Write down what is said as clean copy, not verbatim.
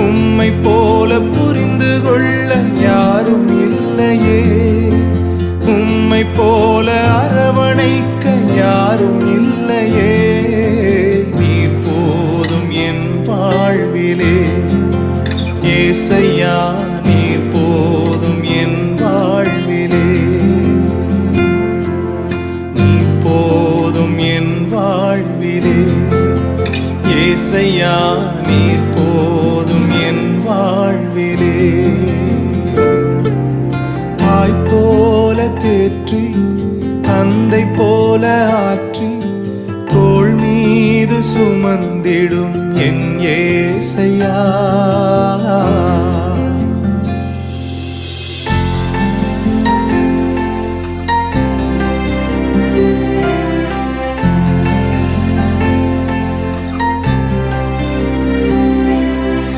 உம்மை போல புரிந்து கொள்ள யாரும் இல்லையே, உம்மை போல அரவணைக்க யாரும் இல்லையே. நீர் போதும் என் வாழ்விலே ஏசையா, நீர் போதும் என் வாழ்விலே, நீர் போதும் என் வாழ்விலே ஏசையா, நீர் போதும் என் வாழ்விலே. தாய் போல தேற்றி தந்தை போல ஆற்றி தோள் மீது சுமந்திடும் என் ஏசையா.